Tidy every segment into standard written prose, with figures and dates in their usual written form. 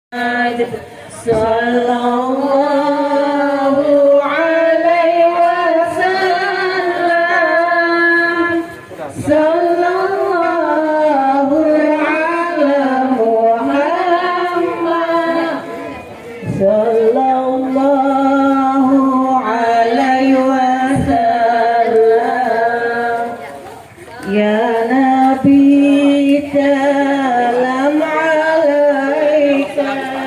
Sallallahu alaihi wasallam. Sallallahu ala Muhammad. Sallallahu alaihi wasallam. Ya Nabi salam alaika.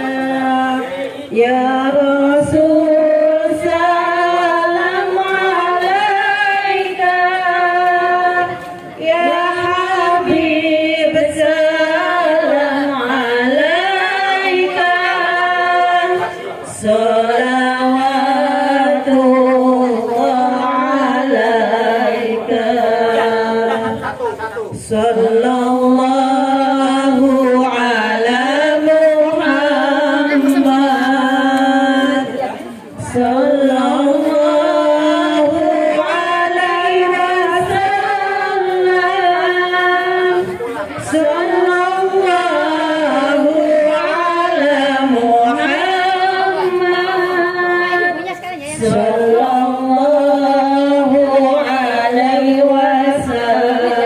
Ya Rasul salam alaika. Ya Habib salam alaika. Salawatullah alaika. Sallallahu ala Muhammad. Sallallahu alaihi wasallam. Sallallahu ala Muhammad. Sallallahu alaihi wasallam.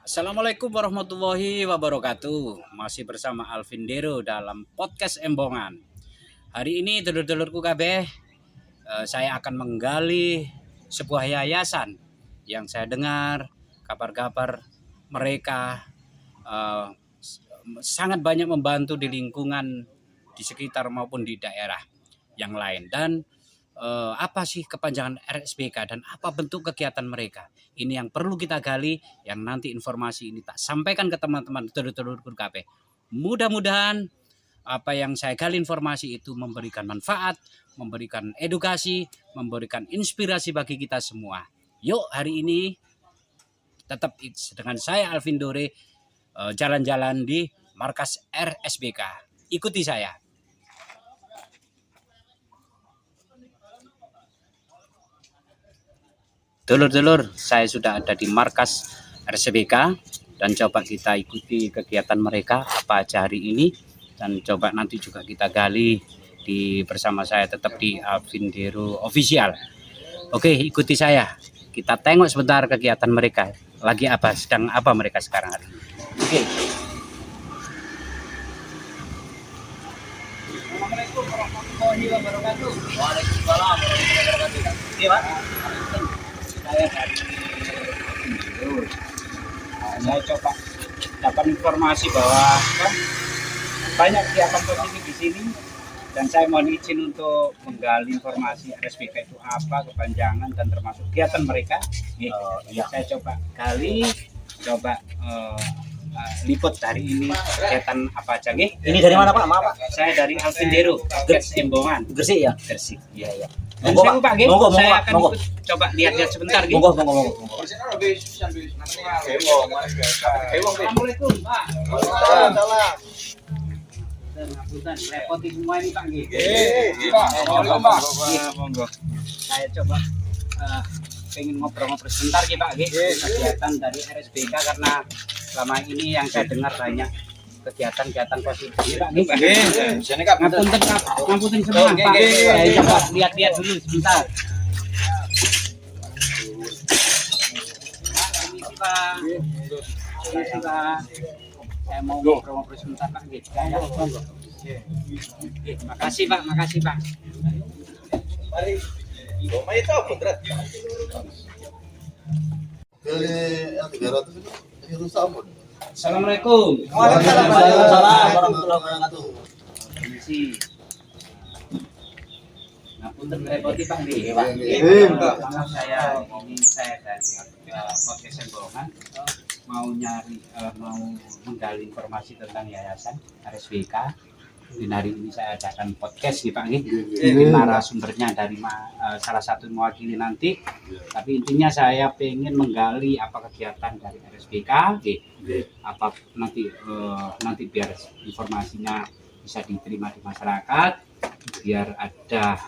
Assalamualaikum warahmatullahi wabarakatuh. Masih bersama Alvin Dero dalam podcast Embongan. Hari ini dulur-dulurku kabeh, saya akan menggali sebuah yayasan yang saya dengar kabar-kabar mereka sangat banyak membantu di lingkungan di sekitar maupun di daerah yang lain. Dan apa sih kepanjangan RSBK dan apa bentuk kegiatan mereka? Ini yang perlu kita gali, yang nanti informasi ini tak sampaikan ke teman-teman dulur-dulurku kabeh. Mudah-mudahan apa yang saya gali informasi itu memberikan manfaat, memberikan edukasi, memberikan inspirasi bagi kita semua. Yuk hari ini tetap dengan saya Alvin Dore jalan-jalan di markas RSBK. Ikuti saya. Dulur-dulur, saya sudah ada di markas RSBK dan coba kita ikuti kegiatan mereka apa aja hari ini, dan coba nanti juga kita gali bersama saya tetap di Alvin Dero Official. Oke, ikuti saya. Kita tengok sebentar kegiatan mereka. Lagi apa, sedang apa mereka sekarang hari ini. Oke. Assalamualaikum warahmatullahi wabarakatuh. Waalaikumsalam warahmatullahi wabarakatuh. Iya, Pak. Saya dari saya coba dapat informasi bahwa banyak kegiatan positif di sini, dan saya mohon izin untuk menggali informasi RSBK itu apa, kepanjangan dan termasuk kegiatan mereka. Saya coba gali, coba liput hari ini kegiatan apa aja nih. Ini dari mana Pak? Maaf Pak. Saya dari Alvin Dero, Embongan. Gresik ya? Gresik. Iya. Dan saya Pak, saya akan ikut coba lihat-lihat sebentar gitu. Monggo. Assalamualaikum Pak. Waalaikumsalam. Ngapunten, repoti semua ini Pak nggih. Monggo. Saya coba pengen ngobrol-ngobrol sebentar nggih Pak nggih. Kegiatan dari RSBK, karena selama ini yang saya dengar banyak kegiatan-kegiatan positif Pak nggih. Ngapunten semua Pak. Saya coba lihat-lihat dulu sebentar. Pak. saya mau ngobrol sebentar Pak. Ya, monggo. Makasih Pak, makasih Pak. Mari. May ito, kudrat. Assalamualaikum. Waalaikumsalam warahmatullahi wabarakatuh. Permisi. Ngapunten merepoti Pak nggih. Maaf saya dari podcast Sembongan mau menggali informasi tentang yayasan RSBK. Di hari ini saya adakan podcast nih Pak nggih. Narasumbernya dari salah satu mewakili nanti. Tapi intinya saya pengen menggali apa kegiatan dari RSBK, apa nanti biar informasinya bisa diterima di masyarakat, biar ada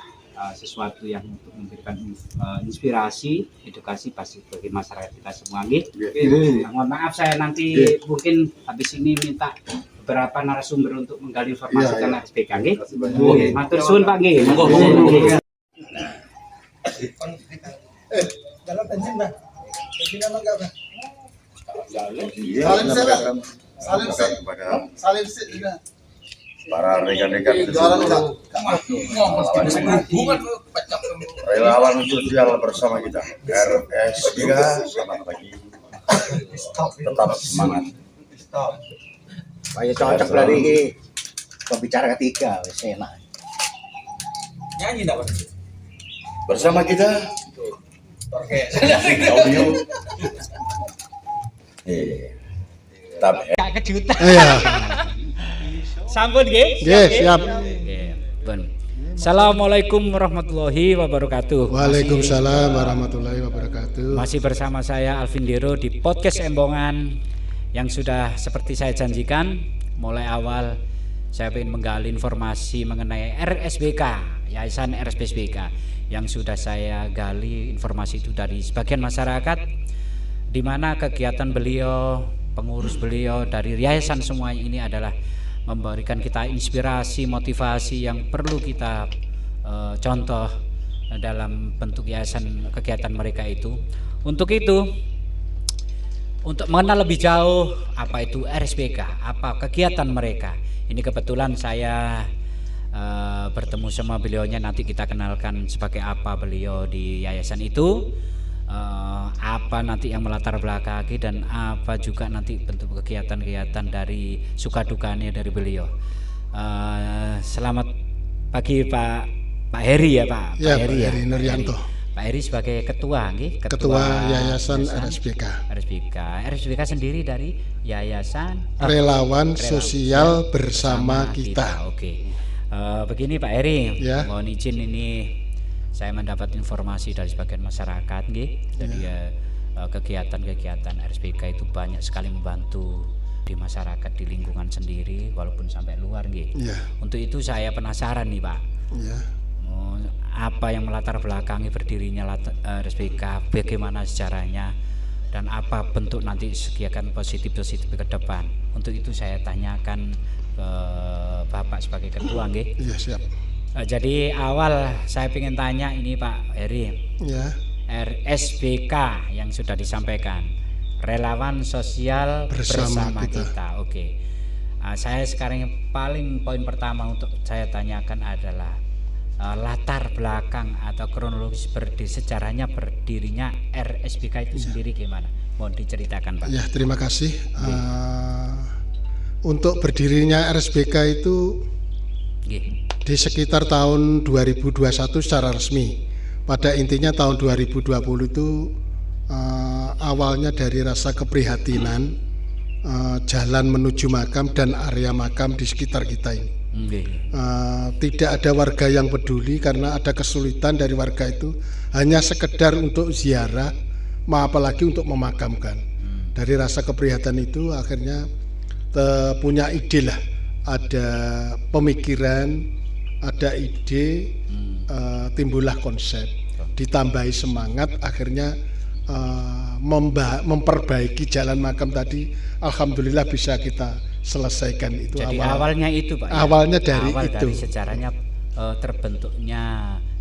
sesuatu yang untuk memberikan inspirasi, edukasi bagi masyarakat kita semua nggih. Mohon maaf saya nanti mungkin habis ini minta beberapa narasumber untuk menggali informasi tentang RSBK nggih. Matur suwun Pak nggih. Monggo. Dalam bensin, Bang. Bensin apa enggak, Bang? Salim sih juga. Para rekan-rekan Jualan enggak? relawan sosial bersama kita RSBK, selamat pagi, tetap semangat. Banyak cocok dari pembicara ketiga, wis enak. Nyanyi enggak, Bang? Bersama kita Oke. audio tetap Kejutan. Iya, Sampun nggih? siap. Pun. Assalamualaikum warahmatullahi wabarakatuh. Waalaikumsalam warahmatullahi wabarakatuh. Masih bersama saya Alvin Dero di podcast Embongan yang sudah seperti saya janjikan mulai awal saya ingin menggali informasi mengenai RSBK, Yayasan RSBK yang sudah saya gali informasi itu dari sebagian masyarakat di mana kegiatan beliau, pengurus beliau dari yayasan semuanya ini adalah memberikan kita inspirasi, motivasi yang perlu kita contoh dalam bentuk yayasan kegiatan mereka itu. Untuk itu, untuk mengenal lebih jauh apa itu RSBK, apa kegiatan mereka. Ini kebetulan saya bertemu sama beliaunya, nanti kita kenalkan sebagai apa beliau di yayasan itu. Apa nanti yang melatar belakangi dan apa juga nanti bentuk kegiatan-kegiatan dari suka dukanya dari beliau. Selamat pagi Pak Heri ya Pak. Ya, Heri Pak Heri Nuryanto. Pak Heri sebagai ketua, Ketua Yayasan RSBK. RSBK sendiri dari Yayasan Relawan Sosial Bersama Kita. Oke. Begini Pak Heri, Ya. mohon izin ini saya mendapat informasi dari sebagian masyarakat nggih. Jadi kegiatan-kegiatan RSBK itu banyak sekali membantu di masyarakat di lingkungan sendiri walaupun sampai luar nggih. Ya, Untuk itu saya penasaran nih Pak. ya. Apa yang melatar belakangi berdirinya RSBK, bagaimana sejarahnya dan apa bentuk nanti kegiatan positif ke depan. Untuk itu saya tanyakan ke Bapak sebagai ketua nggih. Ya, siap. Jadi awal saya ingin tanya ini Pak Heri, Ya, RSBK yang sudah disampaikan, relawan sosial bersama Bersama kita. Oke. Saya sekarang yang paling poin pertama untuk saya tanyakan adalah latar belakang atau kronologis sejarahnya berdirinya RSBK itu sendiri gimana? Mohon diceritakan Pak. ya, terima kasih. Untuk berdirinya RSBK itu Nggih. di sekitar tahun 2021 secara resmi. Pada intinya tahun 2020 itu awalnya dari rasa keprihatinan jalan menuju makam dan area makam di sekitar kita ini. Nggih. Tidak ada warga yang peduli karena ada kesulitan dari warga itu hanya sekedar untuk ziarah, apalagi untuk memakamkan. Dari rasa keprihatinan itu akhirnya punya ide lah, ada pemikiran, ada ide, timbullah konsep, ditambahi semangat, akhirnya memperbaiki jalan makam tadi. Alhamdulillah bisa kita selesaikan itu. Jadi awalnya itu Pak. Awalnya dari awal itu. Dari sejarahnya terbentuknya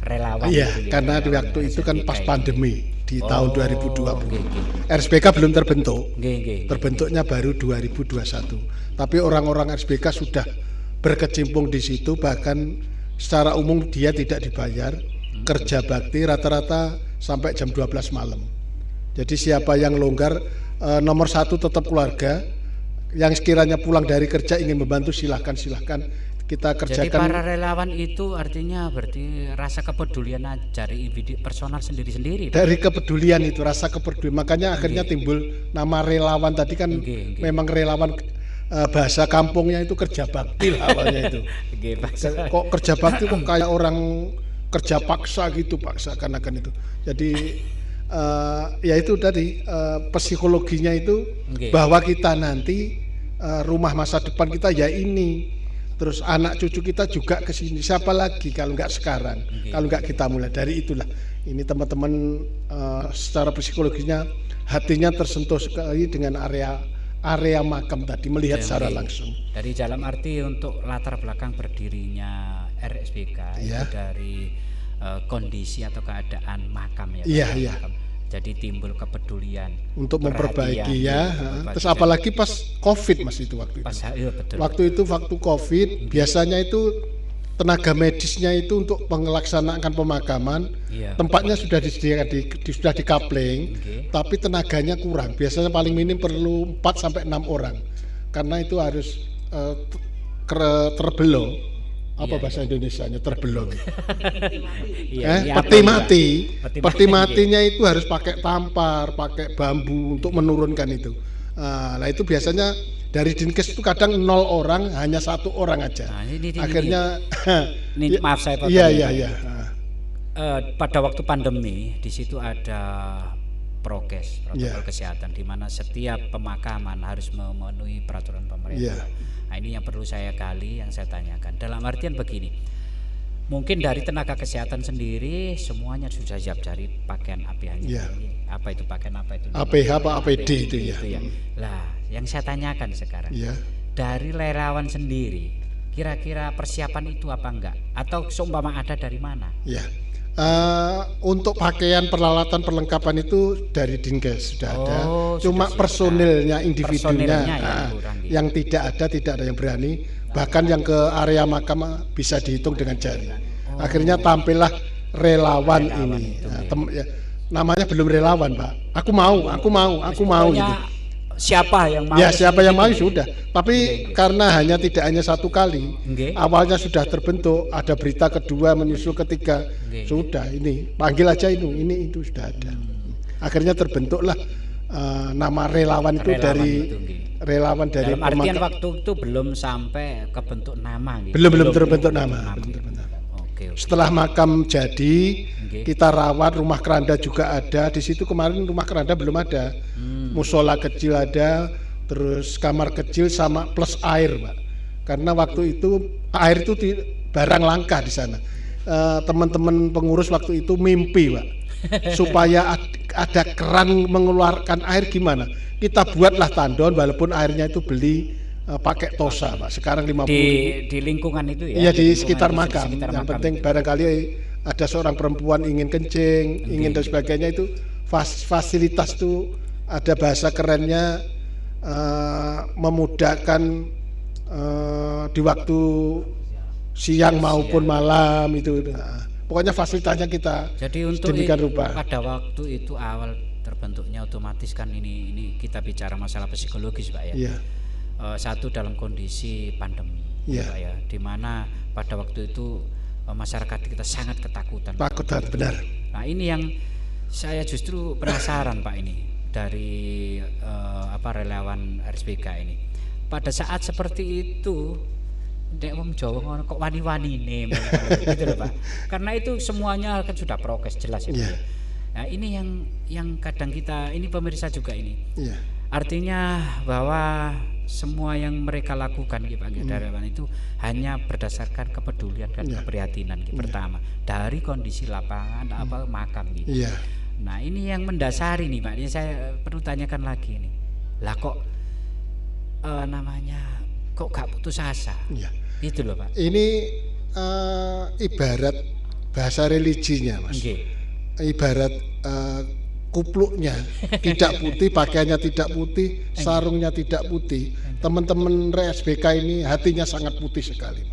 relawan. Iya, itu ya, karena di relawan waktu itu kan RSBK pas ini. pandemi, di di tahun 2020. Nggih. RSBK belum terbentuk. Nggih. Terbentuknya baru 2021. Tapi orang-orang RSBK sudah berkecimpung di situ, bahkan secara umum dia tidak dibayar, kerja bakti rata-rata sampai jam 12 malam. Jadi siapa yang longgar, nomor satu tetap keluarga, yang sekiranya pulang dari kerja ingin membantu silahkan kita Jadi kerjakan. para relawan itu artinya berarti rasa kepedulian dari individu personal sendiri-sendiri. Dari kepedulian itu, rasa kepedulian, makanya akhirnya timbul nama relawan tadi kan. Nggih. Memang relawan, bahasa kampungnya itu kerja bakti lah awalnya itu. Nggih, Pak. Kok kerja bakti kok kayak orang kerja paksa gitu, paksa kan itu. Jadi ya itu tadi psikologinya itu Nggih. bahwa kita nanti rumah masa depan kita ya ini, terus anak cucu kita juga ke sini. Siapa lagi kalau nggak sekarang? Kalau nggak kita mulai dari itulah. Ini teman-teman secara psikologinya hatinya tersentuh sekali dengan area makam tadi, melihat secara langsung. Dari dalam arti untuk latar belakang berdirinya RSBK itu Iya. dari kondisi atau keadaan makam ya. Iya, Pak, iya. makam. Jadi timbul kepedulian Untuk memperbaiki perhatian, ya. memperbaiki. Terus apalagi pas COVID Mas itu waktu itu. Iya, betul. Waktu COVID biasanya itu tenaga medisnya itu untuk melaksanakan pemakaman, Iya. tempatnya sudah disediakan, sudah dikapling, tapi tenaganya kurang. Biasanya paling minim perlu 4 sampai 6 orang. Karena itu harus terbelah. Apa bahasa Indonesianya terbelah? Iya, Peti apa, mati. Pak? Peti matinya itu harus pakai tampar, pakai bambu untuk menurunkan itu. Nah itu biasanya dari Dinkes itu kadang 0 orang, hanya 1 orang aja. Nah, ini. Akhirnya Ini maaf saya potong. iya. Pada waktu pandemi di situ ada protokol Iya. kesehatan di mana setiap pemakaman harus memenuhi peraturan pemerintah. Iya. Nah, ini yang perlu saya gali, yang saya tanyakan. Dalam artian begini, mungkin dari tenaga kesehatan sendiri semuanya sudah siap dari pakaian APH-nya. Iya. Apa itu pakaian apa itu? APH apa APD itu ya. Lah, yang saya tanyakan sekarang, Iya. dari relawan sendiri, kira-kira persiapan itu apa enggak? Atau seumpama ada dari mana? Ya. Untuk pakaian, peralatan, perlengkapan itu dari Dinkes sudah ada. Cuma sudah personilnya, individunya Personilnya yang kurang, gitu. yang tidak ada yang berani. Bahkan yang ke area makam bisa dihitung dengan jari. Akhirnya tampillah relawan ini. itu, Ya, namanya belum relawan, Pak. Aku mau Pokoknya gitu. siapa yang mau? Ya siapa yang mau gitu. sudah. Tapi karena tidak hanya 1 kali, Nggih. awalnya sudah terbentuk, ada berita kedua menyusul ketiga, Nggih. sudah ini panggil aja ini itu sudah ada. Akhirnya terbentuklah nama relawan itu Relawan dari itu, nggih. relawan dari Dalam artian pemakaian. waktu itu belum sampai ke bentuk nama gitu. Belum terbentuk nama. Oke. Setelah makam jadi, Nggih. kita rawat, rumah keranda juga ada. Di situ kemarin rumah keranda belum ada. Musola kecil ada, terus kamar kecil sama plus air, Pak. Karena waktu itu air itu barang langka di sana. Teman-teman pengurus waktu itu mimpi, Pak, supaya ada keran mengeluarkan air gimana? Kita buatlah tandon, walaupun airnya itu beli pakai tosa, Pak. Sekarang 50.000. Di lingkungan itu ya. Iya, di lingkungan sekitar itu, di makam. sekitar Yang makam penting itu. barangkali ada seorang perempuan ingin kencing, ingin dan sebagainya, itu fasilitas itu ada bahasa kerennya, memudahkan di waktu siang maupun malam itu. Nah, pokoknya fasilitasnya kita Jadi untuk sedemikian rupa. pada waktu itu awal terbentuknya otomatis kan ini kita bicara masalah psikologis, Pak ya. Iya, Satu dalam kondisi pandemi, Iya. Pak ya, di mana pada waktu itu masyarakat kita sangat ketakutan. takut benar. Nah ini yang saya justru penasaran Pak ini dari relawan RSBK ini. Pada saat seperti itu, dek wong Jawa ngono kok wani-wani nih, gitu loh Pak. Karena itu semuanya kan sudah prokes jelas ya. Pak, Iya. ya. Nah ini yang kadang kita, ini pemirsa juga ini. Iya. Artinya bahwa semua yang mereka lakukan gitu, Pak, relawan itu hanya berdasarkan kepedulian dan Iya. keprihatinan gitu, pertama dari kondisi lapangan makam gitu. Iya. Nah ini yang mendasari nih Pak, ini saya perlu tanyakan lagi nih. Lah kok kok gak putus asa? Iya. Gitu loh Pak. Ini ibarat bahasa religinya, Mas. Nggih. Ibarat kupluknya tidak putih, pakaiannya tidak putih, sarungnya tidak putih. Teman-teman RSBK ini hatinya sangat putih sekali.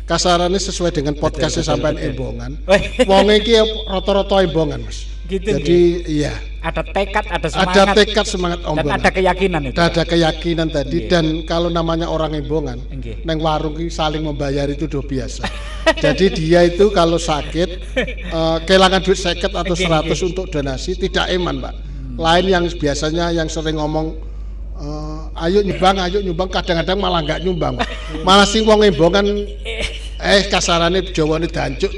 Kasarannya sesuai dengan podcastnya sampean embongan. Wong iki rata-rata embongan, Mas. Gitu. Jadi iya, Ada tekad, ada semangat. ada tekad semangat dan ombongan. ada keyakinan itu. Ada keyakinan tadi. Nggih. Dan kalau namanya orang embongan, Nggih. neng warung ini saling membayar itu udah biasa. Jadi dia itu kalau sakit kehilangan duit 50 atau 100 untuk donasi tidak eman, Pak. Lain yang biasanya yang sering ngomong ayo nyumbang, kadang-kadang malah nggak nyumbang, Pak. Malah sing wong embongan kasarannya Jawane dancuk,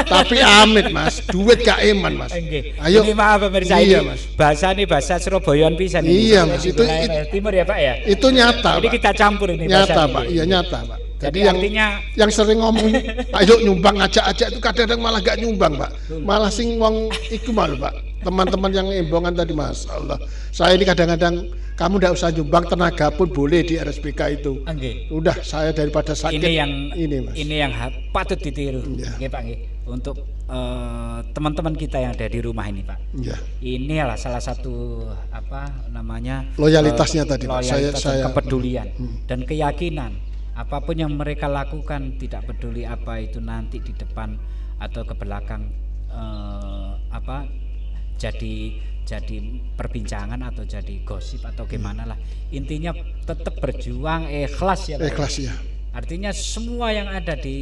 tapi amit, Mas, duit gak eman, Mas. Nggih. Ayo, Ini maaf pemirsa, iya, ini Mas. bahasa ini bahasa Surabayaan pisan Iya, ini. Mas, Di itu- wilayah Timur ya Pak ya. itu nyata, Jadi Pak. kita campur ini Nyata, bahasa Pak. ini. Iya, nyata, Pak. Jadi yang artinya yang sering ngomong ayo nyumbang ajak itu kadang-kadang malah gak nyumbang, Pak. Malah sing wong iku malu, Pak. Teman-teman yang embongan tadi, Mas Allah. Saya ini kadang-kadang kamu ndak usah nyumbang, tenaga pun boleh di RSBK itu. nggih. Udah saya daripada sakit Ini Mas. yang patut ditiru. Iya. Nggih Pak nggih. Untuk teman-teman kita yang ada di rumah ini, Pak. Iya. Ini adalah salah satu apa namanya Loyalitasnya tadi, Pak. loyalitas dan Saya- kepedulian dan keyakinan apapun yang mereka lakukan, tidak peduli apa itu nanti di depan atau ke belakang jadi perbincangan atau jadi gosip atau gimana lah, intinya tetap berjuang ikhlas ya Pak. Ikhlas ya. Artinya semua yang ada di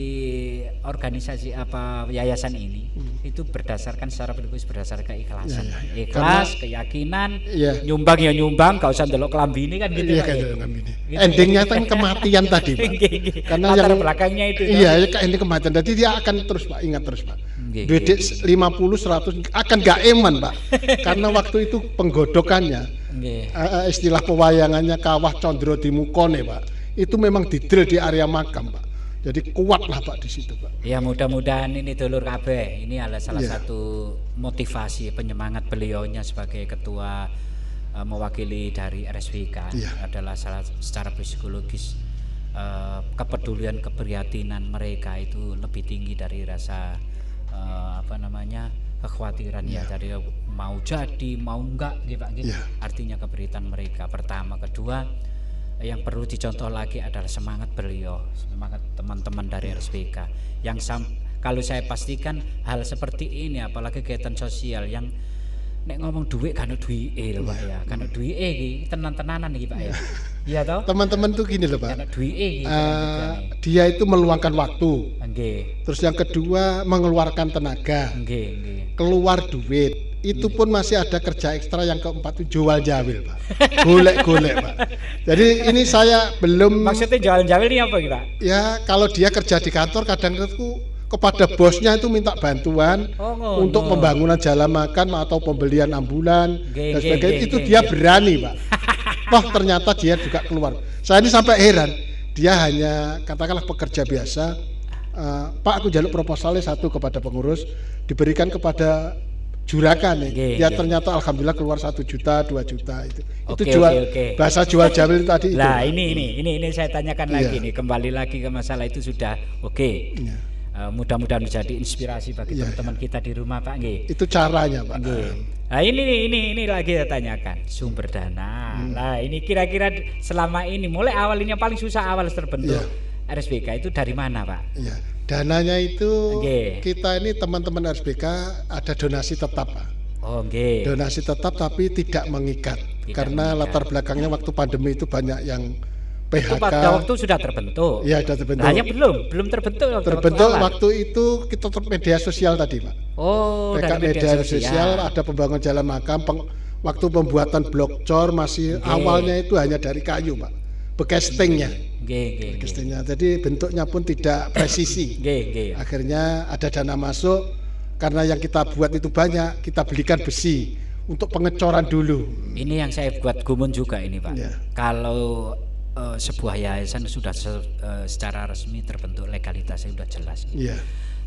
organisasi apa yayasan ini itu berdasarkan secara pribadi berdasarkan keikhlasan. Ya. Ikhlas, keyakinan, Iya. nyumbang ya nyumbang, gak usah ndelok kelambi ini kan gitu Iya Pak, kayak ya. gitu kan ini. Gitu. Endingnya kan kematian tadi, Pak. Nggih, nggih. Karena Latar yang belakangnya itu. Iya, ini kematian. Jadi dia akan terus, Pak. Ingat terus, Pak. Nggih, Duit nggih. 50 100 akan gak eman, Pak. Karena waktu itu penggodokannya Nggih. istilah pewayangannya kawah condro di mukone, Pak. Itu memang didrill di area makam, Pak. Jadi kuatlah, Pak, di situ, Pak. Ya mudah-mudahan ini dulur kabeh ini adalah salah Iya. satu motivasi penyemangat beliaunya sebagai ketua mewakili dari RSBK. Iya. Adalah secara psikologis kepedulian keprihatinan mereka itu lebih tinggi dari rasa kekhawatiran ya dari mau jadi mau enggak gitu Pak gitu. Iya. Artinya keprihatinan mereka pertama, kedua yang perlu dicontoh lagi adalah semangat beliau, semangat teman-teman dari RSBK yang kalau saya pastikan hal seperti ini apalagi kegiatan sosial yang nek ngomong duit kan duwike lho Pak ya, kan duwike iki tenan-tenanan iki Pak ya. Iya toh? Teman-teman tuh gini loh, Pak. Kan duwike iki. Dia itu meluangkan waktu. Nggih. Terus yang kedua mengeluarkan tenaga, Nggih, nggih. keluar duit. Itu pun masih ada kerja ekstra. Yang keempat itu jual jawil, Pak. Golek-golek, Pak. Jadi ini saya belum. Maksudnya jalan-jalan ini apa gitu Pak? Ya kalau dia kerja di kantor kadang itu kepada bosnya itu minta bantuan Oh, ngono. untuk pembangunan jalan makan atau pembelian ambulan Nggih, dan sebagainya. nggih, Itu nggih, dia nggih. berani, Pak. Toh ternyata dia juga keluar. Saya ini sampai heran. Dia hanya katakanlah pekerja biasa. Pak, aku jaluk proposalnya satu kepada pengurus, diberikan kepada juragan nih. Nggih, Dia nggih. ternyata alhamdulillah keluar 1 juta, 2 juta itu. Itu Oke, jual oke. bahasa jual jawil tadi itu. Lah ini saya tanyakan lagi Iya. nih, kembali lagi ke masalah itu sudah oke. Iya. Mudah-mudahan menjadi inspirasi bagi Iya, teman-teman kita di rumah Pak nggih. Itu caranya, Pak. Nggih. Nah ini lagi saya tanyakan sumber dana. Lah ini kira-kira selama ini mulai awal ini yang paling susah awal terbentuk Iya. RSBK itu dari mana Pak? Iya, dananya itu Nggih. kita ini teman-teman RSBK ada donasi tetap, Pak. Oh nggih. Donasi tetap tapi tidak mengikat. Tidak Karena mengikat. latar belakangnya waktu pandemi itu banyak yang Itu PHK. pada waktu sudah terbentuk. Iya, sudah terbentuk. Hanya belum terbentuk Terbentuk awal. waktu itu kita media sosial tadi, Pak. Oh, PK dari media sosial ada pembangunan jalan makam. Waktu pembuatan blok cor masih awalnya itu hanya dari kayu, Pak. Bekestingnya. Nggih. Bekestingnya. Jadi bentuknya pun tidak presisi. Nggih. Akhirnya ada dana masuk karena yang kita buat itu banyak, kita belikan besi untuk pengecoran dulu. Ini yang saya buat gumun juga ini Pak. Iya. Kalau sebuah yayasan sudah secara resmi terbentuk legalitasnya sudah jelas. Iya.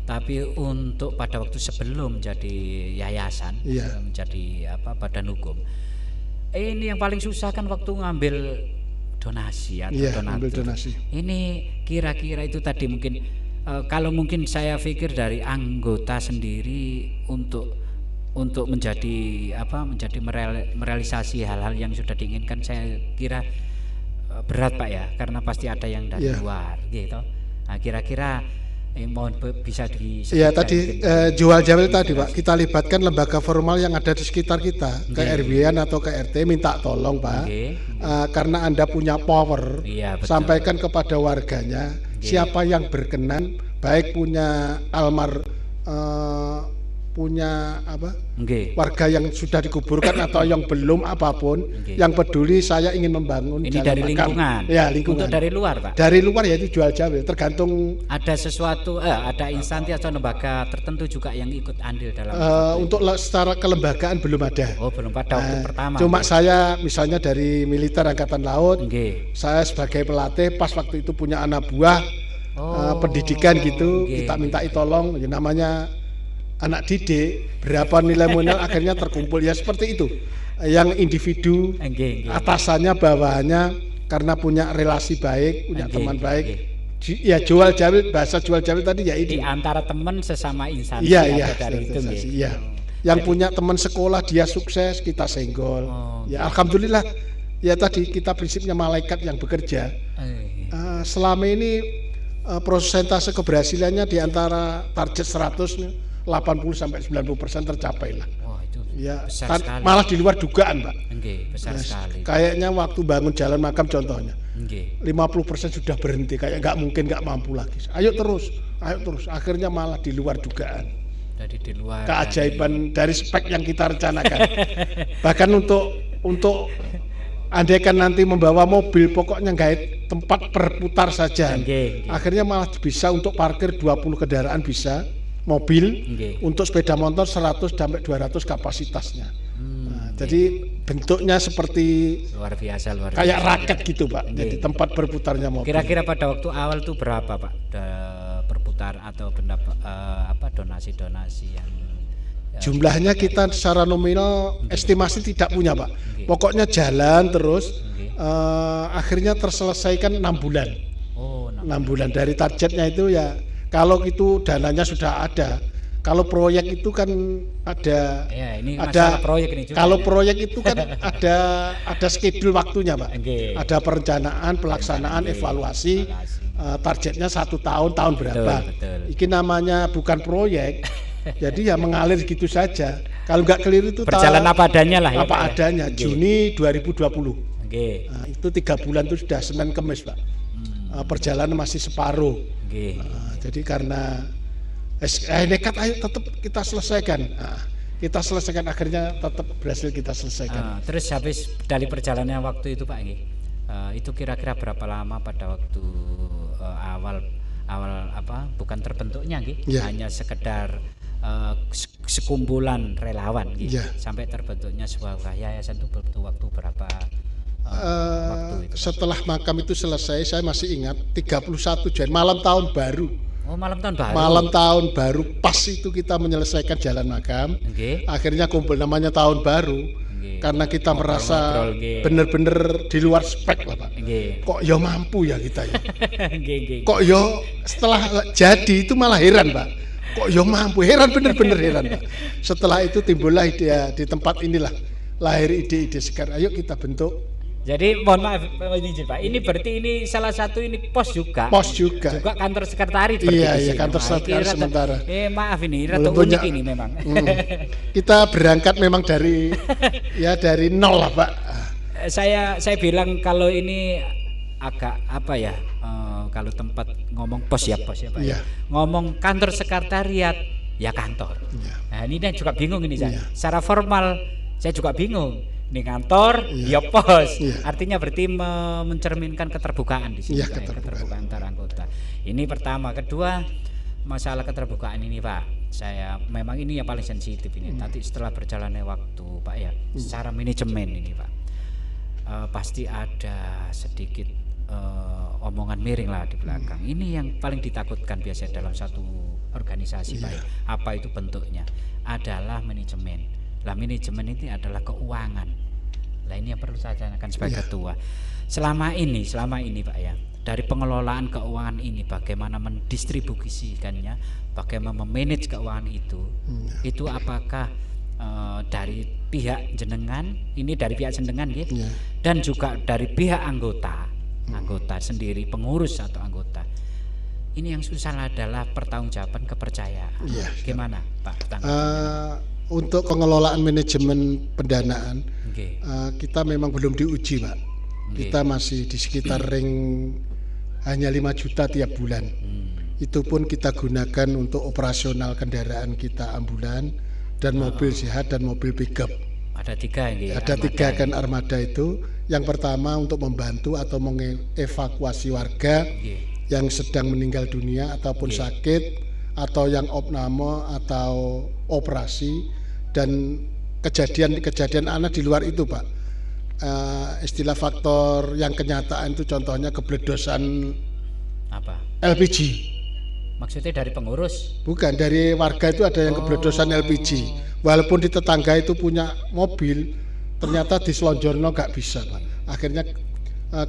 Tapi untuk pada waktu sebelum jadi yayasan, Iya. menjadi badan hukum, ini yang paling susah kan waktu ngambil donasi atau Iya, ambil donatur. donasi. Ini kira-kira itu tadi mungkin kalau mungkin saya pikir dari anggota sendiri untuk untuk menjadi merealisasi hal-hal yang sudah diinginkan, saya kira berat Pak ya, karena pasti ada yang dari Iya. luar gitu. Nah, kira-kira mohon bisa Ya tadi jual jawil tadi Pak, kita libatkan lembaga formal yang ada di sekitar kita, ke RW-an atau ke RT, minta tolong Pak, karena Anda punya power, Iya, betul. sampaikan kepada warganya siapa yang berkenan, baik punya punya warga yang sudah dikuburkan atau yang belum, apapun yang peduli, saya ingin membangun ini jalan dari makam. lingkungan. Ya, lingkungan. Untuk dari luar Pak. Dari luar ya itu jual jawil, tergantung Ada sesuatu, ada instansi atau lembaga tertentu juga yang ikut andil dalam untuk secara kelembagaan belum ada. Oh, belum pada waktu pertama. Cuma saya misalnya dari militer Angkatan Laut, Nggih. saya sebagai pelatih pas waktu itu punya anak buah pendidikan gitu, kita mintai tolong, ya namanya anak didik, berapa nilai modal akhirnya terkumpul ya seperti itu. Yang individu atasannya bawahannya karena punya relasi baik, punya teman baik. Ya jual jawil, bahasa jual jawil tadi ya Di itu. antara teman sesama instansi Iya, atau dari itu nggih. iya. Yang punya teman sekolah dia sukses, kita senggol. Ya alhamdulillah. Ya tadi kita prinsipnya malaikat yang bekerja. Selama ini persentase keberhasilannya di antara target 100 80-90% tercapai lah. Oh, itu Ya, besar sekali. malah di luar dugaan, Pak. Nggih, besar sekali. Kayaknya waktu bangun jalan makam contohnya, Nggih. 50% sudah berhenti, kayak nggak mungkin nggak mampu lagi. Ayo terus. Akhirnya malah di luar dugaan. Dari di luar. Keajaiban dari spek yang kita rencanakan. Bahkan untuk andaikan nanti membawa mobil, pokoknya nggak tempat berputar saja. Akhirnya malah bisa untuk parkir 20 kendaraan bisa. Mobil untuk sepeda motor 100 sampai 200 kapasitasnya. Jadi bentuknya seperti luar biasa. Kayak raket gitu Pak. Jadi tempat berputarnya mobil. Kira-kira pada waktu awal itu berapa Pak berputar atau donasi-donasi yang jumlahnya kita secara nominal estimasi tidak punya Pak. Pokoknya jalan terus. Akhirnya terselesaikan 6 bulan. 6 bulan dari targetnya itu ya. Kalau itu dananya sudah ada, kalau proyek itu kan ada, ini masalah proyek ini juga. Kalau proyek itu kan ada schedule waktunya Pak, ada perencanaan, pelaksanaan, evaluasi, targetnya 1 tahun berapa. Betul. Ini namanya bukan proyek, jadi ya mengalir gitu saja. Kalau nggak keliru itu berjalan apa adanya lah. Apa adanya. Juni 2020. Nah, itu 3 bulan itu sudah Senin Kemis Pak. Perjalanan masih separuh. Jadi karena nekat, ayo tetap kita selesaikan. Kita selesaikan, akhirnya tetap berhasil kita selesaikan. Terus habis dari perjalanan waktu itu Pak, itu kira-kira berapa lama pada waktu awal bukan terbentuknya hanya sekedar sekumpulan relawan sampai terbentuknya sebuah yayasan itu butuh waktu berapa? Waktu itu, setelah makam itu selesai, saya masih ingat 31 Januari malam tahun baru. Malam tahun baru pas itu kita menyelesaikan jalan makam. Akhirnya kumpul, namanya tahun baru. Karena kita merasa bener-bener di luar spek lah Pak. Kok ya mampu ya kita ya. Kok ya setelah jadi itu malah heran Pak. Kok ya mampu, heran bener-bener heran Pak. Setelah itu timbullah ide di tempat inilah lahir ide-ide segar. Ayo kita bentuk. Jadi mohon maaf Pak, ini berarti ini salah satu ini pos juga. Juga kantor sekretariat. Iya, kantor sekretariat sementara. Maaf ini rada unik ini memang. Kita berangkat memang dari nol lah Pak. Saya bilang kalau ini agak kalau tempat ngomong pos ya Pak. Iya. Ngomong kantor sekretariat ya kantor. Iya. Nah ini juga bingung ini saya. Secara formal saya juga bingung. Ini kantor, ya pos. Artinya berarti mencerminkan keterbukaan di sini, keterbukaan antar anggota. Ini pertama, kedua masalah keterbukaan ini Pak. Saya memang ini yang paling sensitif ini. Nanti setelah berjalannya waktu Pak ya, secara manajemen ini Pak, pasti ada sedikit omongan miring lah di belakang. Ini yang paling ditakutkan biasanya dalam satu organisasi Pak. Apa itu bentuknya? Adalah manajemen. Lah manajemen ini adalah keuangan. Lah ini yang perlu saya tanyakan sebagai ketua. Selama ini Pak ya, dari pengelolaan keuangan ini bagaimana mendistribusikannya, bagaimana memanage keuangan itu apakah dari pihak jenengan, ini dari pihak jenengan gitu, Ya. dan juga dari pihak anggota sendiri, pengurus atau anggota. Ini yang susah adalah pertanggungjawaban kepercayaan. Iya. Gimana Pak? Untuk pengelolaan manajemen pendanaan Oke. kita memang belum diuji, Pak. Kita masih di sekitar ring hanya 5 juta tiap bulan. Itu pun kita gunakan untuk operasional kendaraan kita ambulan dan mobil sehat dan mobil pickup. Ada 3 ini. Ada 3 kan armada itu. Yang pertama untuk membantu atau mengevakuasi warga yang sedang meninggal dunia ataupun sakit, atau yang opname atau operasi, dan kejadian anak di luar itu, Pak. Istilah faktor yang kenyataan itu contohnya kebledosan Apa? LPG. Maksudnya dari pengurus? Bukan, dari warga itu ada yang kebledosan LPG. Walaupun di tetangga itu punya mobil, ternyata di Selonjorno nggak bisa, Pak. Akhirnya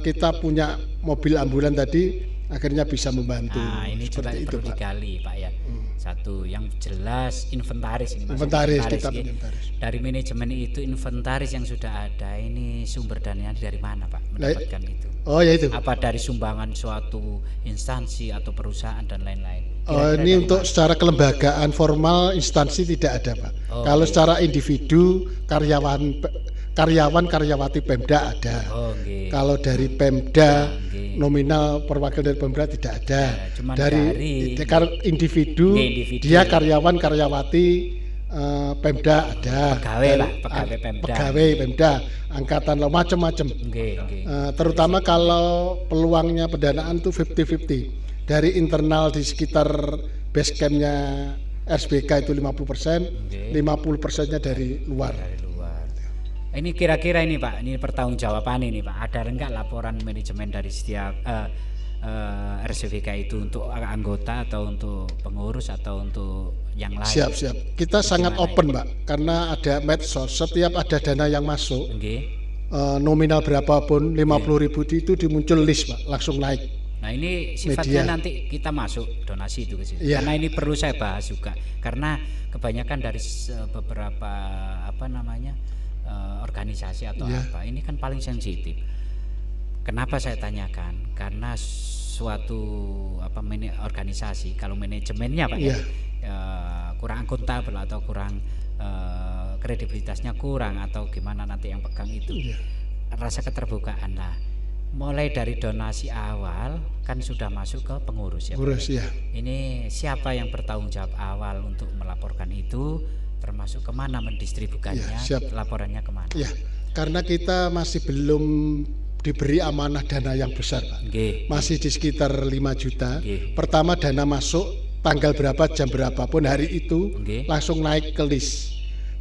kita punya mobil ambulan tadi, akhirnya bisa membantu. Nah, ini juga seperti itu, perlu Pak. digali, Pak ya. Satu yang jelas inventaris ini, Mas. Inventaris, kita ya. inventaris. Dari manajemen itu inventaris yang sudah ada, ini sumber dananya dari mana, Pak? Mendapatkan itu? Oh ya itu. Apa dari sumbangan suatu instansi atau perusahaan dan lain-lain? Oh, Kira-kira ini dari untuk mana? secara kelembagaan formal instansi tidak ada, Pak. Oh, Kalau oke. secara individu karyawati Pemda ada. Oh, oke. Kalau dari Pemda Oke. nominal perwakilan dari Pemda tidak ada. Ya, cuman dari individu, Oke, individu. dia karyawati Pemda ada. Pegawai lah, Dan, pegawai Pemda. Pegawai Pemda, angkatan lo macam-macam. Oke, oke. Terutama kalau peluangnya pendanaan tuh 50-50. Dari internal di sekitar base campnya RSBK itu 50%, Oke. 50%-nya dari luar. Dari luar. Ini kira-kira ini, Pak, ini pertanggungjawaban ini, Pak. Ada enggak laporan manajemen dari setiap RSBK itu untuk anggota atau untuk pengurus atau untuk yang lain? Siap. Kita sangat Gimana open, Pak, karena ada medsos. Setiap ada dana yang masuk, Oke. nominal berapapun, 50.000 itu dimuncul list, Pak, langsung naik. Nah, ini sifatnya Media. nanti kita masuk donasi itu ke situ. Iya. Karena ini perlu saya bahas juga. Karena kebanyakan dari beberapa organisasi atau Iya. apa, ini kan paling sensitif. Kenapa saya tanyakan? Karena suatu organisasi kalau manajemennya, Pak, Iya. kurang akuntabel atau kurang kredibilitasnya kurang atau gimana nanti yang pegang itu. Iya. Rasa keterbukaan lah. Mulai dari donasi awal kan sudah masuk ke pengurus ya. Ngurus ya. Ini siapa yang bertanggung jawab awal untuk melaporkan itu, termasuk kemana mendistribusikannya, Ya, siap. laporannya kemana? Ya, karena kita masih belum diberi amanah dana yang besar, Pak. Oke. Masih di sekitar 5 juta. Oke. Pertama dana masuk tanggal berapa, jam berapapun hari itu Oke. langsung naik ke list.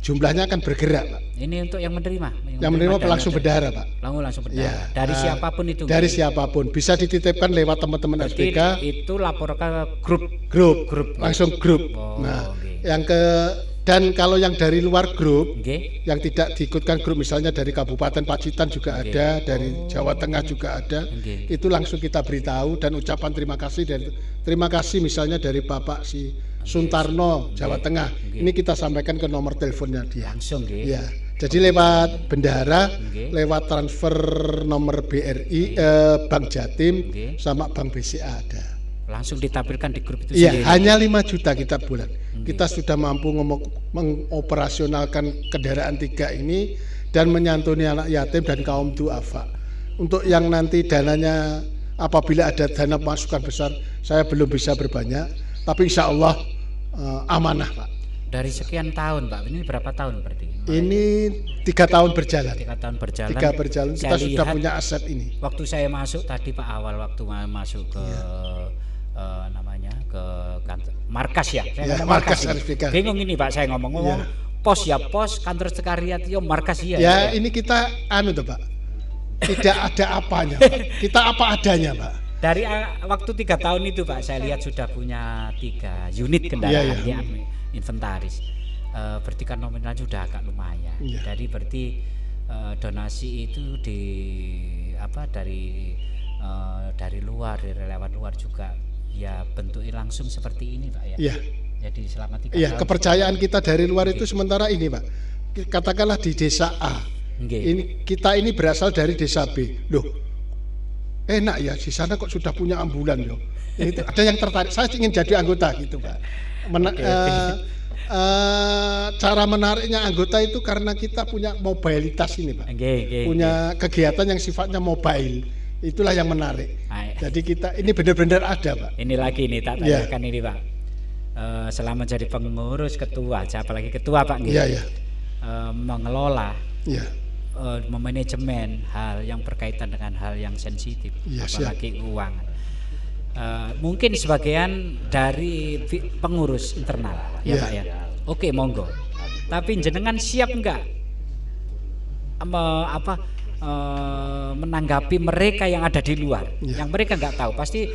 Jumlahnya akan bergerak, Pak. Ini untuk yang menerima. Yang menerima dana langsung dari- bendahara, Pak. Langsung berdarah. Ya. Dari siapapun itu. Dari Oke. siapapun bisa dititipkan lewat teman-teman Berarti SPK, itu lapor ke grup. grup, langsung grup. Oh, Nah, oke. dan kalau yang dari luar grup, Oke. yang tidak diikutkan grup, misalnya dari Kabupaten Pacitan juga Oke. ada, dari Jawa Tengah juga ada, Oke. itu langsung kita beritahu dan ucapan terima kasih misalnya dari Bapak si Suntarno Jawa Tengah. Oke. Ini kita sampaikan ke nomor teleponnya dia. Langsung nggih. Ya, jadi lewat bendahara, Oke. lewat transfer nomor BRI, Bank Jatim, Oke. sama Bank BCA ada. Langsung ditampilkan di grup itu Iya, sendiri. hanya 5 juta kita bulan. Kita sudah mampu mengoperasionalkan kendaraan 3 ini dan menyantuni anak yatim dan kaum duafa. Untuk yang nanti dananya, apabila ada dana masukan besar, saya belum bisa berbanyak, tapi insya Allah amanah, Pak. Dari sekian tahun, Pak. Ini berapa tahun berarti? Ini 3 tahun berjalan. 3 tahun berjalan. 3 berjalan, kita Saya sudah lihat punya aset ini. waktu saya masuk tadi, Pak, awal waktu masuk ke ke kantor markas ya. Saya Ya, ngomong markas ini. RSBK. Bingung ini, Pak, saya ngomong-ngomong. Pos ya pos, kantor sekretariat ya markas ya. Ya, ini kita tuh, Pak. Tidak ada apanya, Pak. Kita apa adanya, Pak. Dari waktu 3 tahun itu, Pak, saya lihat sudah punya 3 unit kendaraan Iya, iya. ya, inventaris. Berarti kan nominal sudah agak lumayan. Iya. Jadi berarti donasi itu dari luar, dari relawan luar juga ya bentuknya langsung seperti ini, Pak ya. Iya. Jadi selama 3 Iya, tahun. kepercayaan kita dari luar itu sementara ini, Pak. Katakanlah di desa A. Nggih. Ini kita ini berasal dari desa B. Loh, enak ya di sana kok sudah punya ambulan loh. Ya, itu ada yang tertarik. Saya ingin jadi anggota gitu, Pak. Cara menariknya anggota itu karena kita punya mobilitas ini, Pak. Nggih. Punya kegiatan yang sifatnya mobile. Itulah yang menarik. Ay. Jadi kita ini benar-benar ada, Pak. Ini lagi nih tak Iya. tanyakan ini Pak. Selama jadi pengurus ketua, apalagi ketua Pak nggih. Iya, iya. Mengelola, Iya. memanajemen hal yang berkaitan dengan hal yang sensitif, Iya, apalagi keuangan. Mungkin sebagian dari pengurus internal, ya Iya. Pak ya. Oke, monggo. Tapi jenengan siap enggak menanggapi mereka yang ada di luar, Iya. yang mereka nggak tahu. Pasti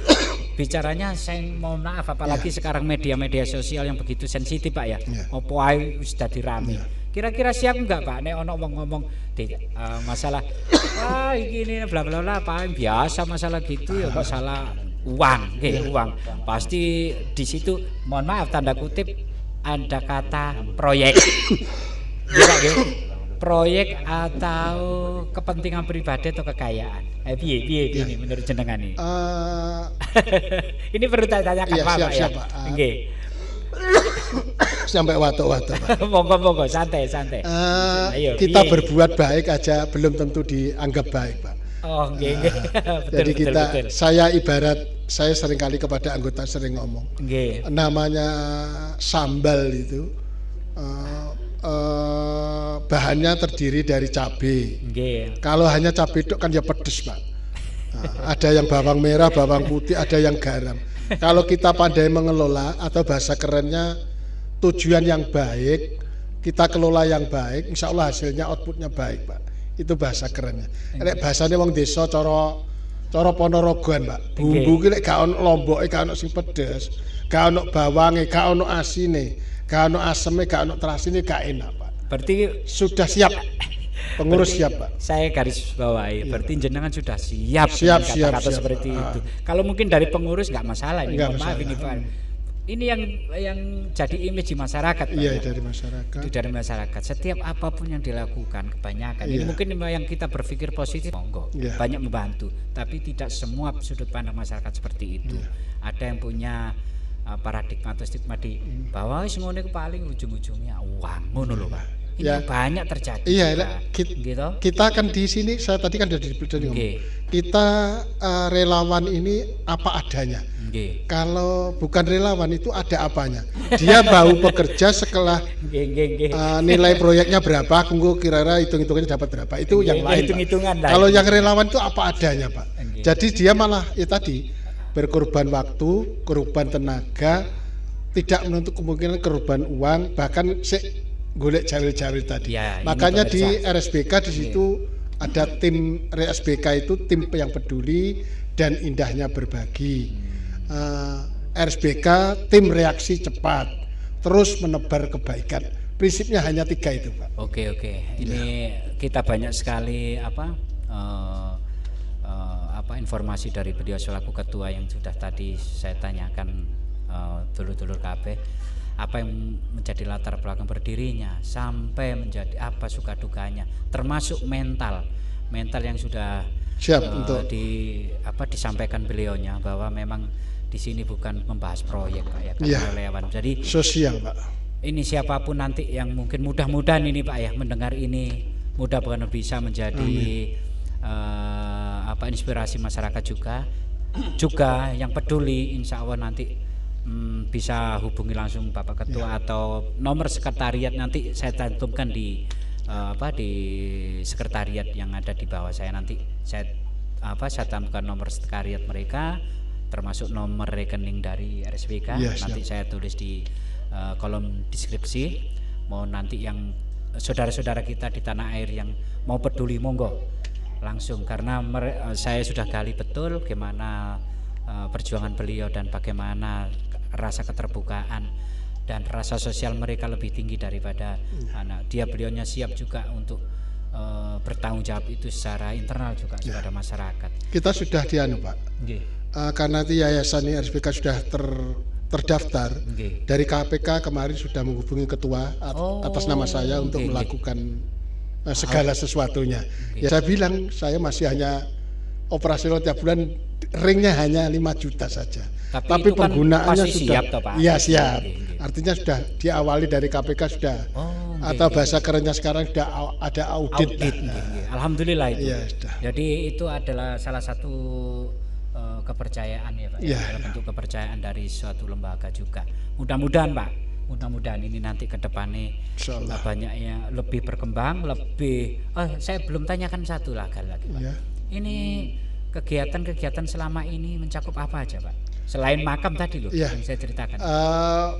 bicaranya saya mohon maaf, apalagi sekarang media-media sosial yang begitu sensitif Pak ya. Iya. Opo ae wis dadi rame. Iya. Kira-kira siap enggak Pak nek ono wong ngomong masalah ini bla bla bla paling biasa masalah gitu ya kok salah uang, uang. Pasti di situ mohon maaf tanda kutip ada kata proyek. Iya, nggih. Proyek atau kepentingan pribadi atau kekayaan. Piye ini menurut jenengan ini? Ini perlu saya tanyakan Iya, Pak siap, ya. Pak. Nggih. Sampai watuk-watuk, Pak. Monggo santai. Ayo, Kita piye? berbuat baik aja belum tentu dianggap baik, Pak. Oh, nggih. Jadi saya saya seringkali kepada anggota sering ngomong. Nggih. Namanya sambal itu bahannya terdiri dari cabai. Nggih. Kalau hanya cabai itu kan ya pedes, Pak. Nah, ada yang bawang merah, bawang putih, ada yang garam. Kalau kita pandai mengelola atau bahasa kerennya tujuan yang baik, kita kelola yang baik, insya Allah hasilnya outputnya baik, Pak. Itu bahasa kerennya. Nek bahasane wong desa cara Ponorogoan, Pak. Bumbu ki lek gak ono lomboke, gak ono sing pedes, gak ono bawange, gak ono asine, gak ono aseme, gak ono terasine, gak enak, Pak. Berarti Sudah siap. Pengurus siap, Pak. saya garis bawahi, berarti jenengan sudah siap Siap, dengan kata-kata siap. seperti itu. Kalau mungkin dari pengurus nggak masalah ini, Nggak mohon maaf masalah. ini Pak. Ini yang jadi image di masyarakat, Pak. Iya, dari masyarakat. Itu dari masyarakat. Setiap apapun yang dilakukan, kebanyakan ini Iya. mungkin yang kita berpikir positif, monggo, Iya. banyak membantu. Tapi tidak semua sudut pandang masyarakat seperti itu. Iya. Ada yang punya paradigma atau stigma di bahwa wis ngono iku paling ujung-ujungnya uang, ngono lho Pak. Ini Ya. yang banyak terjadi. Iya, juga. kita, Gitu. kan di sini, saya tadi kan sudah ngomong. Nggih. Kita relawan ini apa adanya. Nggih. Kalau bukan relawan itu ada apanya. Dia mau bekerja setelah Nggih. nilai proyeknya berapa, kunggu kira-kira hitung-hitungannya dapat berapa. Itu yang lain, Pak. Hitung-hitungan lah. Kalau yang relawan itu apa adanya, Pak. Nggih. Jadi dia malah ya tadi berkorban waktu, korban tenaga, tidak menuntut kemungkinan korban uang, bahkan golek jawil-jawil tadi. Ya, ini Makanya di pemirsa. RSBK di situ ada tim RSBK itu tim yang peduli dan indahnya berbagi. RSBK tim reaksi cepat, terus menebar kebaikan. Prinsipnya hanya 3 itu, Pak. Oke. Ini kita banyak sekali informasi dari beliau selaku ketua yang sudah tadi saya tanyakan dulur-dulur KB. Apa yang menjadi latar belakang berdirinya sampai menjadi apa suka dukanya, termasuk mental yang sudah Siap untuk disampaikan beliaunya bahwa memang di sini bukan membahas proyek Pak ya, Iya. karyawan. Jadi sosial, Pak. ini siapapun nanti yang mungkin mudah-mudahan ini Pak ya mendengar ini, mudah-mudahan bisa menjadi inspirasi masyarakat juga yang peduli, insya Allah nanti bisa hubungi langsung Bapak Ketua atau nomor sekretariat nanti saya cantumkan di di sekretariat yang ada di bawah saya. Nanti saya cantumkan nomor sekretariat mereka termasuk nomor rekening dari RSBK. Ya, nanti saya tulis di kolom deskripsi. Mau nanti yang saudara-saudara kita di tanah air yang mau peduli monggo langsung, karena saya sudah gali betul gimana perjuangan beliau dan bagaimana rasa keterbukaan dan rasa sosial mereka lebih tinggi daripada anak. Beliaunya siap juga untuk bertanggung jawab itu secara internal juga kepada masyarakat. Kita sudah Pak. Nggih. Karena nanti yayasan ini RSBK sudah terdaftar Nggih. dari KPK kemarin sudah menghubungi ketua atas nama saya untuk nggih, melakukan segala sesuatunya. Ya saya bilang saya masih hanya operasional tiap bulan, ringnya hanya 5 juta saja. Tapi itu kan penggunaannya pasti sudah siap toh, Pak? Iya siap. Nggih, nggih. Artinya sudah diawali dari KPK sudah. Oh, Atau bahasa kerennya sekarang sudah ada audit. audit. lah. Nggih. Alhamdulillah itu. Iya, sudah. Jadi itu adalah salah satu kepercayaan ya Pak, Iya, adalah bentuk kepercayaan dari suatu lembaga juga. Mudah-mudahan Pak, mudah-mudahan ini nanti ke depannya Insyaallah. banyaknya lebih berkembang, lebih. Saya belum tanyakan satu lagi Pak. Ya. Ini kegiatan-kegiatan selama ini mencakup apa aja Pak? Selain makam tadi loh Iya. yang saya ceritakan.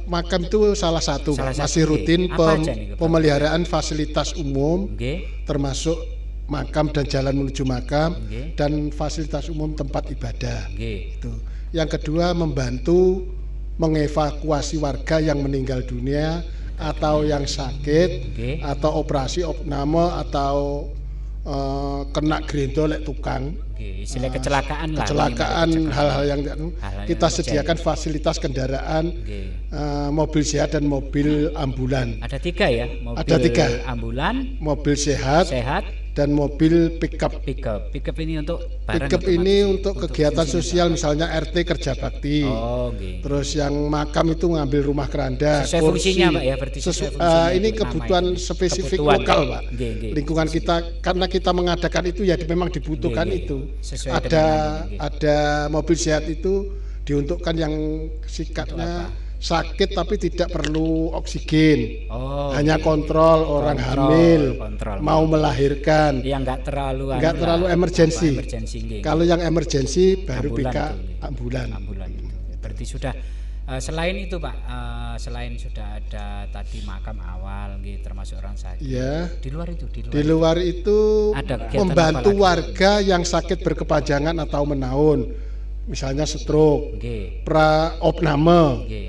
Makam itu salah satu, Salah Pak. satu, Masih rutin nggih. Apa aja nih, Pak? pemeliharaan fasilitas umum, Nggih. termasuk makam dan jalan menuju makam, Nggih. dan fasilitas umum tempat ibadah. Nggih. Itu. Yang kedua, membantu mengevakuasi warga yang meninggal dunia atau yang sakit, Nggih. atau operasi opname atau kena grendo lek tukang. Nggih, istilah kecelakaan lah. Kecelakaan, minimal hal-hal yang Hal-hal kita yang terjadi. sediakan fasilitas kendaraan, Nggih. mobil sehat dan mobil ambulan. Ada 3 ya, mobil Ada 3. ambulan, Mobil sehat sehat, dan mobil pickup. pickup. Pickup ini untuk barang Pickup otomatis ini ya? untuk kegiatan fungsinya sosial, apa? misalnya RT kerja bakti. Oh, nggih. Terus yang makam itu ngambil rumah keranda, Sesuai fungsinya, Pak, ya, berarti sesuai fungsinya ini itu kebutuhan nama itu. spesifik Kebutuhan, lokal, Pak. Pak. Nggih, nggih. Lingkungan kita, karena kita mengadakan itu ya memang dibutuhkan Nggih, nggih. itu. Sesuai Ada dengan anu, nggih. ada mobil sehat itu diuntukkan yang sikatnya sakit tapi tidak perlu oksigen. Oh, Hanya nggih. kontrol orang Kontrol, hamil, kontrol. mau melahirkan. Yang enggak terlalu Nggak anu terlalu lah, emergency. apa, emergency, nggih. Kalau yang emergency baru Ambulan PK itu, nggih. ambulan. Ambulan itu. Berarti sudah selain itu Pak, selain sudah ada tadi makam awal nggih, termasuk orang sakit. Ya. Di luar itu, Di luar itu Ada kegiatan membantu apa lagi? warga yang sakit berkepanjangan atau menaun, misalnya stroke, Nggih. opname, Nggih.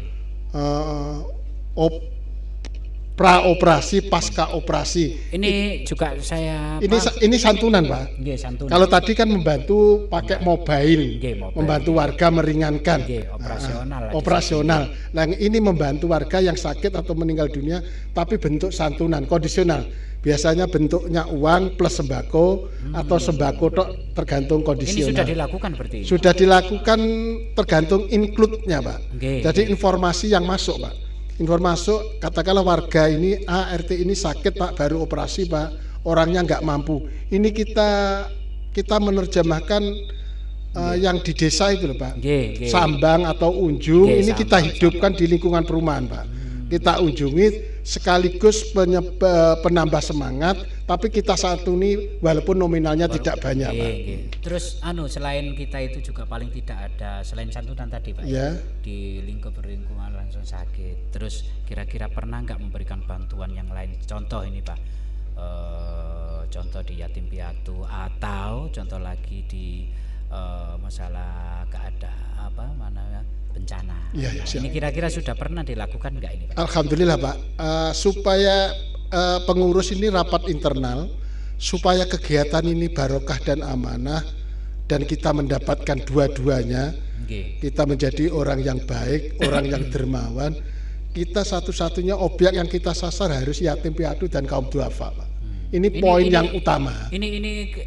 praoperasi, pasca operasi. Ini juga saya Ini santunan, Pak. nggih santunan. Kalau tadi kan membantu pakai mobile, Nggih, mobile. membantu warga meringankan. Nggih, operasional lah di Operasional. Nah, ini membantu warga yang sakit atau meninggal dunia, tapi bentuk santunan, kondisional. Biasanya bentuknya uang plus sembako atau sembako tok, tergantung ini kondisional. sudah dilakukan berarti. Sudah dilakukan tergantung include-nya, Pak. Nggih, Jadi informasi yang masuk, Pak. Informasi, katakanlah warga ini RT ini sakit, Pak, baru operasi, Pak, orangnya nggak mampu. Ini kita menerjemahkan yang di desa itu loh, Pak. Nggih, nggih. Sambang atau unjung, Nggih, ini kita sambang, hidupkan di lingkungan perumahan, Pak. Kita unjungi sekaligus penambah semangat, tapi kita santuni walaupun nominalnya tidak banyak, Nggih, Pak. nggih. Terus selain kita itu juga paling tidak ada selain santunan tadi Pak Ya. di lingkungan langsung sakit. Terus kira-kira pernah nggak memberikan bantuan yang lain? Contoh ini Pak, contoh di yatim piatu atau contoh lagi di masalah bencana. Ya, ya, siap. Ini kira-kira sudah pernah dilakukan nggak ini Pak? Alhamdulillah, Pak. Supaya pengurus ini rapat internal, supaya kegiatan ini barokah dan amanah, dan kita mendapatkan dua-duanya, Nggih. kita menjadi orang yang baik, orang yang dermawan. Kita satu-satunya objek yang kita sasar harus yatim piatu dan kaum duafa, Pak. Ini poin yang utama. Ini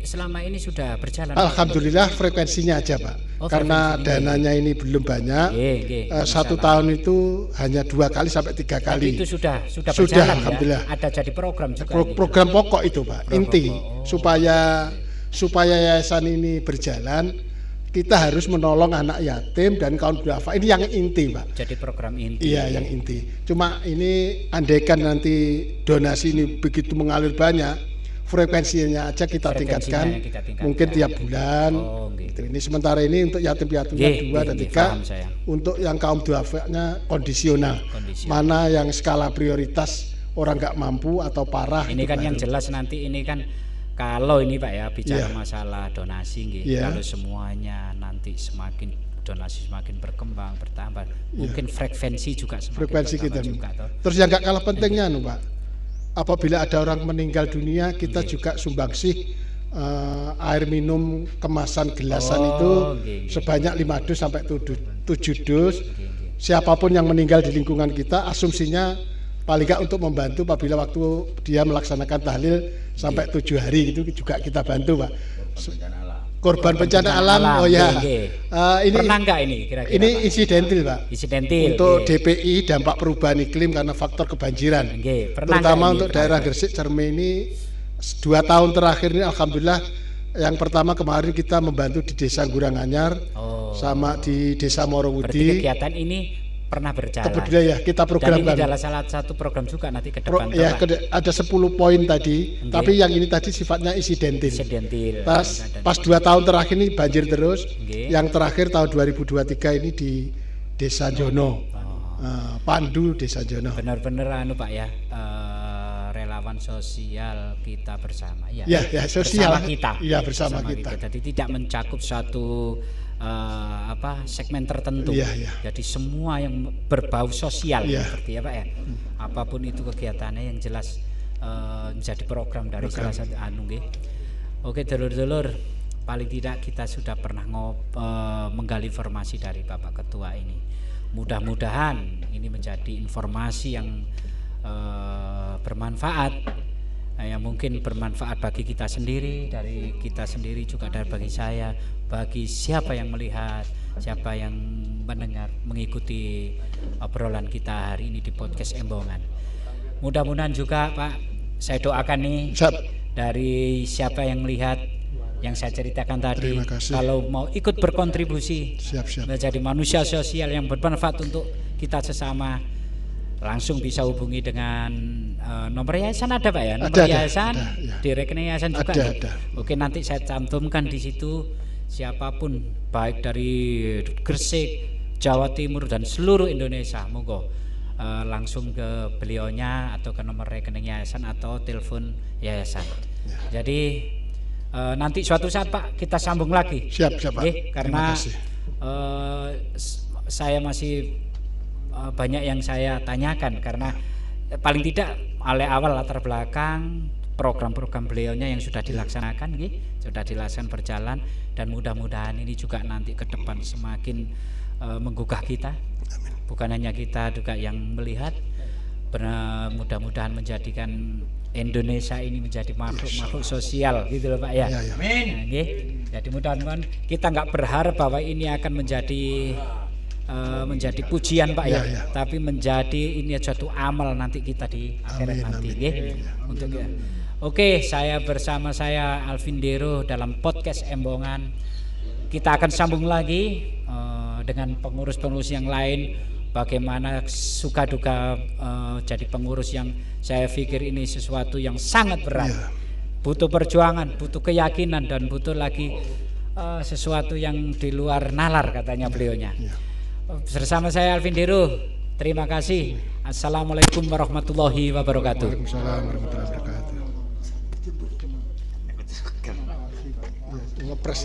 selama ini sudah berjalan. Alhamdulillah frekuensinya aja, Pak. Oh, Karena frekuensinya. dananya ini belum banyak. Nggih, nggih, Satu masalah. tahun itu hanya 2 kali sampai 3 Tapi kali. itu sudah Sudah, berjalan alhamdulillah. ya. Ada jadi program juga. ini. Program pokok itu, Pak. Inti pokok. supaya yayasan ini berjalan, kita harus menolong anak yatim dan kaum duafa. Ini yang inti, Pak. Jadi program inti. Iya, yang inti. Cuma ini andaikan nanti donasi ini begitu mengalir banyak, frekuensinya aja kita Frekuensinya tingkatkan, yang kita tingkatkan. mungkin tiap bulan. Oh, nggih. Gitu. Ini sementara ini untuk yatim piatunya Nggih, 2 dan nggih, 3. paham saya. Untuk yang kaum duafanya kondisional. Kondisional. Mana yang skala prioritas orang nggak mampu atau parah. Ini itu kan baru. yang jelas nanti ini kan kalau ini Pak ya bicara Iya. masalah donasi nggih. Iya. Kalau semuanya nanti semakin donasi semakin berkembang bertambah, mungkin frekuensi juga semakin frekuensi bertambah kita. juga toh. Terus yang nggak kalah pentingnya, Pak, apabila ada orang meninggal dunia, kita juga sumbangsih air minum kemasan gelasan Oh, itu nggih, nggih. sebanyak 5 dus sampai 7 dus. Nggih, nggih. siapapun yang meninggal di lingkungan kita, asumsinya paling nggak untuk membantu apabila waktu dia melaksanakan tahlil sampai 7 hari gitu juga kita bantu, Pak. Korban bencana alam, oh ya. Ini pernah nggak ini kira-kira? Ini Pak? insidentil, Pak. Insidentil. Untuk Nggih. DPI dampak perubahan iklim karena faktor kebanjiran. Nggih, pernah Terutama nggak ini? untuk daerah Gresik, Cerme ini 2 tahun terakhir ini alhamdulillah. Yang pertama kemarin kita membantu di Desa Guranganyar sama di Desa Berarti Morowudi. kegiatan ini pernah berjalan. Kebetulan ya kita Dan ini programkan. adalah salah satu program juga nanti ke depan. Ya, Pak. ada 10 poin tadi, tapi yang ini tadi sifatnya insidentil. Insidentil. Pas 2 tahun terakhir ini banjir terus. Nggih. Yang terakhir tahun 2023 ini di Desa Jono. Pandu Desa Jono. Benar-benar Pak ya, relawan sosial kita bersama ya. Ya, sosial. Bersama kita. Iya, bersama kita. Jadi tidak mencakup satu segmen tertentu. Iya, iya. Jadi semua yang berbau sosial Iya. seperti ya Pak ya. Apapun itu kegiatannya yang jelas menjadi program dari salah satu nggih. Oke, dulur-dulur, paling tidak kita sudah pernah menggali informasi dari Bapak Ketua ini. Mudah-mudahan ini menjadi informasi yang bermanfaat, yang mungkin bermanfaat bagi kita sendiri, dari kita sendiri juga dari bagi saya, bagi siapa yang melihat, siapa yang mendengar, mengikuti obrolan kita hari ini di podcast Embongan. Mudah-mudahan juga Pak, saya doakan nih Siap. dari siapa yang melihat yang saya ceritakan tadi, Terima kasih. kalau mau ikut berkontribusi Siap. menjadi manusia sosial yang bermanfaat untuk kita sesama, langsung bisa hubungi dengan nomor yayasan ada Pak ya? Nomor yayasan ada, ya. di rekening yayasan juga. Ada, nggak? ada. Oke, nanti saya cantumkan di situ, siapapun baik dari Gresik, Jawa Timur dan seluruh Indonesia, monggo langsung ke beliaunya atau ke nomor rekening yayasan atau telepon yayasan. Jadi nanti suatu saat Pak kita sambung lagi. Siap, Pak. Karena Terima kasih. saya masih banyak yang saya tanyakan, karena paling tidak awal latar belakang program-program beliaunya yang sudah dilaksanakan, sudah dilaksanakan berjalan, dan mudah-mudahan ini juga nanti ke depan semakin menggugah kita. Bukan hanya kita juga yang melihat, mudah-mudahan menjadikan Indonesia ini menjadi makhluk sosial gitu loh Pak ya. Amin. Nah, jadi mudah-mudahan kita nggak berharap bahwa ini akan menjadi pujian Pak ya, tapi menjadi ini suatu amal nanti kita di akhirat nanti. Untuk Oke, saya bersama saya Alvin Dero dalam podcast Embongan. Kita akan sambung lagi dengan pengurus-pengurus yang lain, bagaimana suka duka jadi pengurus yang saya pikir ini sesuatu yang sangat berat. Butuh perjuangan, butuh keyakinan, dan butuh lagi sesuatu yang di luar nalar katanya beliaunya. Bersama saya Alvin Dero, terima kasih. Assalamualaikum warahmatullahi wabarakatuh. Waalaikumsalam warahmatullahi wabarakatuh. Ngepres